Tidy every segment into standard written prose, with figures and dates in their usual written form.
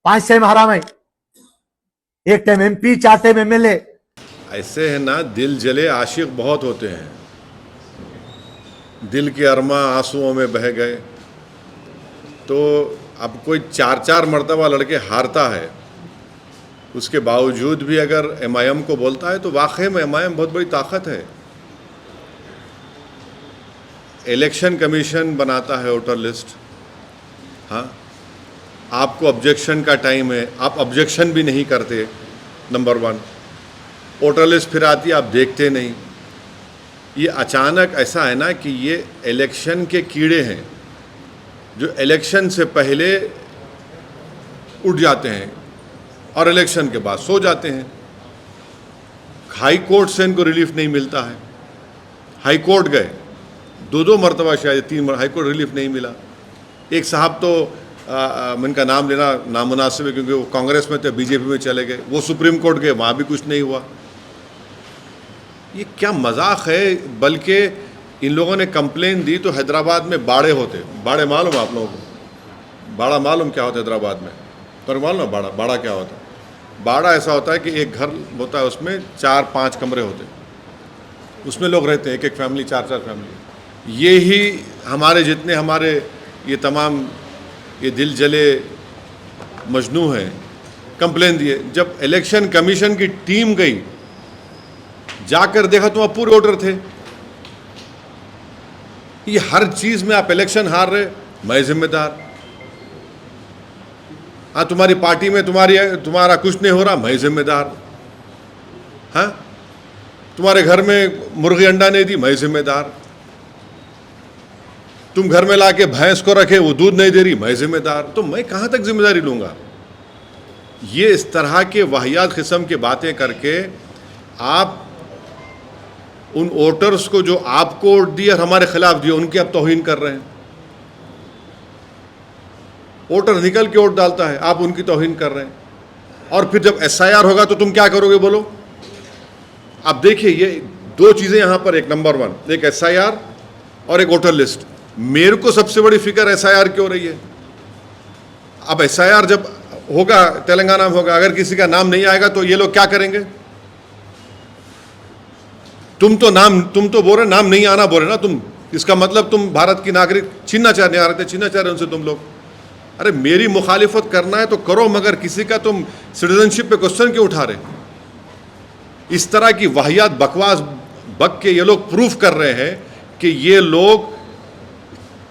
5 time हारा मैं, 1 time MP, 4 time MLA। ऐसे है ना, दिल जले आशिक बहुत होते हैं, दिल के अरमा आंसुओं में बह गए। तो अब कोई 4-4 मरतबा लड़के हारता है, उसके बावजूद भी अगर MIM को बोलता है तो वाकई में MIM बहुत बड़ी ताकत है। इलेक्शन कमीशन बनाता है वोटर लिस्ट, हाँ, आपको ऑब्जेक्शन का टाइम है, आप ऑब्जेक्शन भी नहीं करते, नंबर 1। वोटर लिस्ट फिर आती है, आप देखते नहीं। ये अचानक ऐसा है ना कि ये इलेक्शन के कीड़े हैं जो इलेक्शन से पहले उठ जाते हैं और इलेक्शन के बाद सो जाते हैं। हाई कोर्ट से इनको रिलीफ नहीं मिलता है, हाई कोर्ट गए 2-2 मरतबा, शायद 3 हाई कोर्ट रिलीफ नहीं मिला। एक साहब तो इनका नाम लेना नामुनासिब है क्योंकि वो कांग्रेस में थे, BJP में चले गए, वो सुप्रीम कोर्ट गए, वहाँ भी कुछ नहीं हुआ। ये क्या मजाक है। बल्कि इन लोगों ने कंप्लेन दी तो हैदराबाद में बाड़े होते, बाड़े मालूम आप लोगों को? बाड़ा मालूम क्या होता है हैदराबाद में? तो मालूम ना बाड़ा क्या होता है? बाड़ा ऐसा होता है कि एक घर होता है, उसमें 4-5 कमरे होते हैं, उसमें लोग रहते हैं, एक फैमिली, 4-4 फैमिली। ये ही हमारे जितने हमारे ये तमाम ये दिल जले मजनू हैं, कंप्लेन दिए। जब इलेक्शन कमीशन की टीम गई, जाकर देखा तो वहाँ पूरे वोटर थे। ये हर चीज़ में आप इलेक्शन हार रहे, मैं जिम्मेदार। हाँ, तुम्हारी पार्टी में तुम्हारा कुछ नहीं हो रहा, मैं जिम्मेदार। हाँ, तुम्हारे घर में मुर्गी अंडा नहीं दी, मैं जिम्मेदार। तुम घर में लाके भैंस को रखे, वो दूध नहीं दे रही, मैं जिम्मेदार। तो मैं कहाँ तक जिम्मेदारी लूँगा? ये इस तरह के वाहियात किस्म की बातें करके आप उन वोटर्स को जो आपको वोट दिए और हमारे खिलाफ दिए, उनकी आप तौहीन कर रहे हैं। वोटर निकल के वोट डालता है, आप उनकी तौहीन कर रहे हैं। और फिर जब SIR होगा तो तुम क्या करोगे बोलो? आप देखिए, ये 2 चीज़ें यहाँ पर, एक नंबर 1 एक SIR और एक वोटर लिस्ट। मेरे को सबसे बड़ी फिक्र SIR की हो रही है। अब SIR जब होगा, तेलंगाना में होगा, अगर किसी का नाम नहीं आएगा तो ये लोग क्या करेंगे? तुम तो बोल रहे नाम नहीं आना बोल रहे ना तुम, इसका मतलब तुम भारत की नागरिक छीनना चाह रहे उनसे तुम लोग। अरे मेरी मुखालिफत करना है तो करो, मगर किसी का तुम सिटीजनशिप पे क्वेश्चन क्यों उठा रहे? इस तरह की वाहियात बकवास बक के ये लोग प्रूफ कर रहे हैं कि ये लोग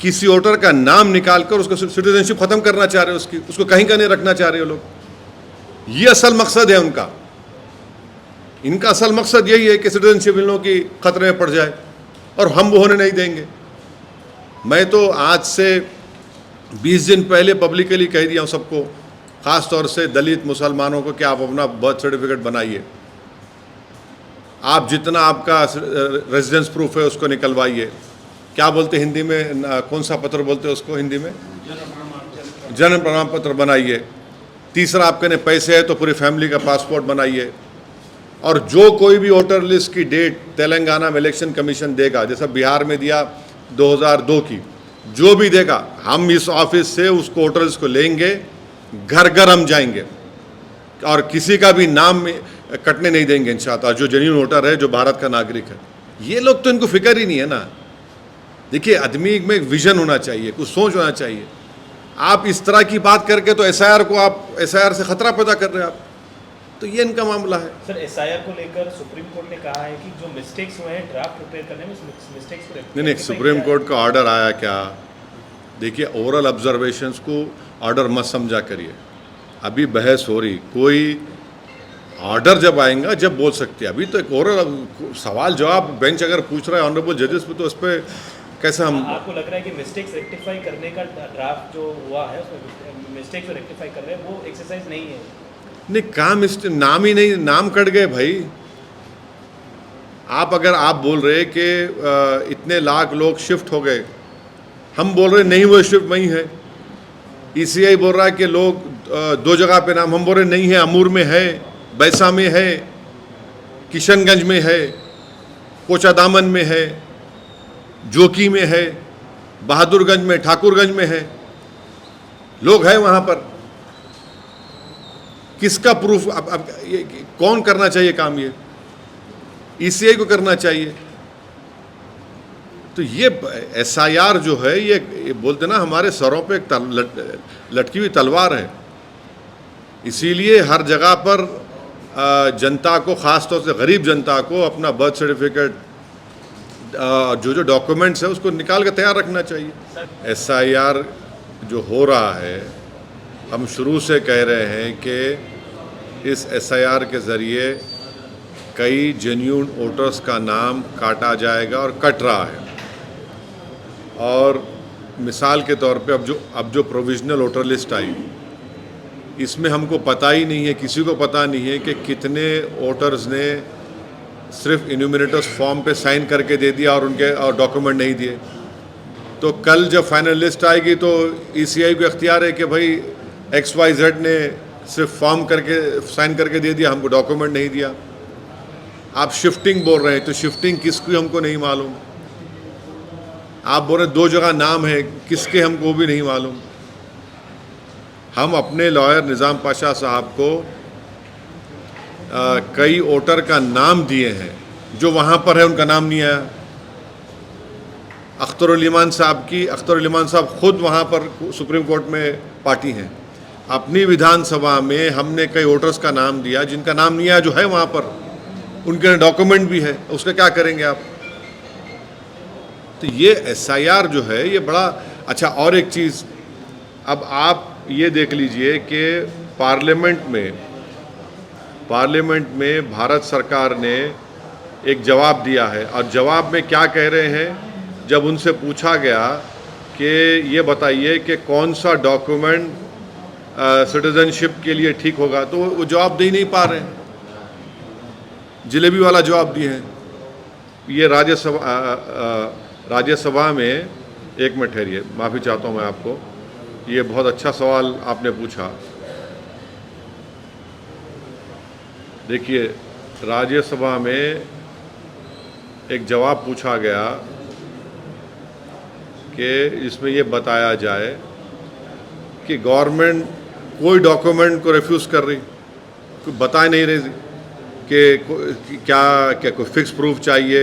किसी वोटर का नाम निकालकर उसको सिटीजनशिप खत्म करना चाह रहे हैं, उसको कहीं का नहीं रखना चाह रहे लोग। ये असल मकसद है उनका। इनका असल मकसद यही है कि सिटीजनशिप इन लोगों की खतरे में पड़ जाए और हम वो होने नहीं देंगे। मैं तो आज से 20 दिन पहले पब्लिकली कह दिया हूँ सबको, ख़ास तौर से दलित मुसलमानों को, कि आप अपना बर्थ सर्टिफिकेट बनाइए, आप जितना आपका रेजिडेंस प्रूफ है उसको निकलवाइए। क्या बोलते हिंदी में, कौन सा पत्र बोलते हैं उसको हिंदी में? जन्म प्रमाण पत्र बनाइए। तीसरा, आपके ने पैसे है तो पूरी फैमिली का पासपोर्ट बनाइए। और जो कोई भी वोटर लिस्ट की डेट तेलंगाना में इलेक्शन कमीशन देगा, जैसा बिहार में दिया 2002 की, जो भी देगा, हम इस ऑफिस से उसको वोटर लिस्ट को लेंगे, घर घर हम जाएंगे और किसी का भी नाम कटने नहीं देंगे इंशाअल्लाह, जो जेन्युइन वोटर है, जो भारत का नागरिक है। ये लोग तो इनको फिक्र ही नहीं है ना। देखिए, आदमी में एक विजन होना चाहिए, कुछ सोच होना चाहिए। आप इस तरह की बात करके तो SIR को, आप SIR से खतरा पैदा कर रहे हैं आप। तो ये इनका मामला है। सर, SIR को लेकर सुप्रीम कोर्ट ने कहा है कि जो मिस्टेक्स हुए हैं ड्राफ्ट प्रिपेयर करने में, मिस्टेक्स को नहीं, सुप्रीम कोर्ट का ऑर्डर आया क्या? देखिए, ओरल ऑब्जर्वेशंस को ऑर्डर मत समझा करिए। अभी बहस हो रही, कोई ऑर्डर जब आएगा जब बोल सकते हैं। अभी तो एक ओरल सवाल जवाब बेंच अगर पूछ रहा है ऑनरेबल जजेस पे, तो उस पर कैसे हम? आपको लग रहा है कि मिस्टेक्स रेक्टिफाई करने का ड्राफ्ट जो हुआ है उसमें मिस्टेक्स को रेक्टिफाई कर रहे हैं, वो एक्सरसाइज नहीं है? नहीं, काम नाम ही नहीं, नाम कट गए भाई। अगर आप बोल रहे कि इतने लाख लोग शिफ्ट हो गए, हम बोल रहे नहीं वो शिफ्ट वही है। ECI बोल रहा है कि लोग 2 जगह पे नाम, हम बोल रहे नहीं है, अमूर में है, बैसा में है, किशनगंज में है, कोचादामन में है, जोकी में है, बहादुरगंज में, ठाकुरगंज में है, लोग हैं वहाँ पर। किसका प्रूफ? अब ये कौन करना चाहिए काम? ये ईसीआई को करना चाहिए। तो ये एसआईआर जो है ये बोलते ना हमारे सरों पे एक लटकी हुई तलवार है। इसीलिए हर जगह पर जनता को, ख़ास तौर से गरीब जनता को, अपना बर्थ सर्टिफिकेट, जो डॉक्यूमेंट्स है उसको निकाल के तैयार रखना चाहिए। एसआईआर जो हो रहा है, हम शुरू से कह रहे हैं कि इस एसआईआर के ज़रिए कई जेन्युइन वोटर्स का नाम काटा जाएगा और कट रहा है। और मिसाल के तौर पे अब जो प्रोविज़नल वोटर लिस्ट आई, इसमें हमको पता ही नहीं है, किसी को पता नहीं है कि कितने वोटर्स ने सिर्फ इन्यूमरेटर्स फॉर्म पे साइन करके दे दिया और डॉक्यूमेंट नहीं दिए। तो कल जब फाइनल लिस्ट आएगी तो ईसीआई को इख्तियार है कि भाई XYZ ने सिर्फ फॉर्म करके साइन करके दे दिया, हमको डॉक्यूमेंट नहीं दिया। आप शिफ्टिंग बोल रहे हैं, तो शिफ्टिंग किसकी हमको नहीं मालूम। आप बोल रहे 2 जगह नाम है, किसके हमको भी नहीं मालूम। हम अपने लॉयर निज़ाम पाशा साहब को कई वोटर का नाम दिए हैं जो वहाँ पर है, उनका नाम नहीं आया। अख्तरुल ईमान साहब खुद वहाँ पर सुप्रीम कोर्ट में पार्टी हैं। अपनी विधानसभा में हमने कई वोटर्स का नाम दिया जिनका नाम नहीं आया, जो है वहाँ पर, उनके डॉक्यूमेंट भी है। उसका क्या करेंगे आप? तो ये एसआईआर जो है ये बड़ा अच्छा। और एक चीज़, अब आप ये देख लीजिए कि पार्लियामेंट में भारत सरकार ने एक जवाब दिया है, और जवाब में क्या कह रहे हैं, जब उनसे पूछा गया कि ये बताइए कि कौन सा डॉक्यूमेंट सिटीजनशिप के लिए ठीक होगा, तो वो जवाब दे ही नहीं पा रहे हैं, जलेबी वाला जवाब दिए हैं। ये राज्यसभा में, एक मिनट ठहरिए, माफ़ी चाहता हूँ मैं आपको, ये बहुत अच्छा सवाल आपने पूछा। देखिए, राज्यसभा में एक जवाब पूछा गया कि इसमें ये बताया जाए कि गवर्नमेंट कोई डॉक्यूमेंट को रिफ्यूज़ कर रही, कोई बता नहीं रही कि क्या कोई फिक्स प्रूफ चाहिए,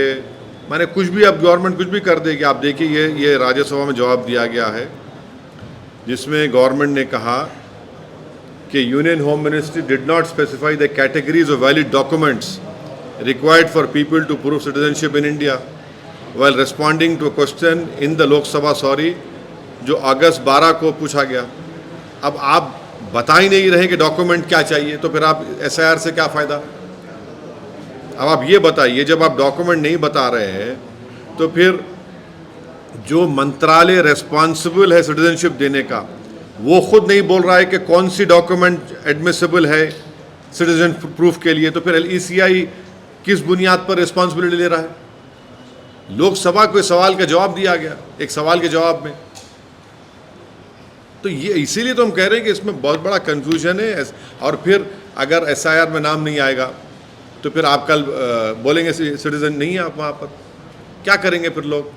माने कुछ भी, अब गवर्नमेंट कुछ भी कर देगी। आप देखिए ये राज्यसभा में जवाब दिया गया है, जिसमें गवर्नमेंट ने कहा कि union home ministry did not specify the categories of valid documents required for people to prove citizenship in India while responding to a question in the Lok Sabha, जो अगस्त 12 को पूछा गया। अब आप बता ही नहीं रहे कि डॉक्यूमेंट क्या चाहिए, तो फिर आप एसआईआर से क्या फ़ायदा? अब आप ये बताइए, जब आप डॉक्यूमेंट नहीं बता रहे हैं तो फिर जो मंत्रालय रेस्पॉन्सिबल है सिटीजनशिप देने का, वो खुद नहीं बोल रहा है कि कौन सी डॉक्यूमेंट एडमिसिबल है सिटीजन प्रूफ के लिए, तो फिर ईसीआई किस बुनियाद पर रिस्पॉन्सिबिलिटी ले रहा है? लोकसभा को सवाल का जवाब दिया गया, एक सवाल के जवाब में। तो ये इसीलिए तो हम कह रहे हैं कि इसमें बहुत बड़ा कन्फ्यूजन है। और फिर अगर एसआईआर में नाम नहीं आएगा तो फिर आप कल बोलेंगे सिटीजन नहीं है आप, वहाँ पर क्या करेंगे फिर लोग?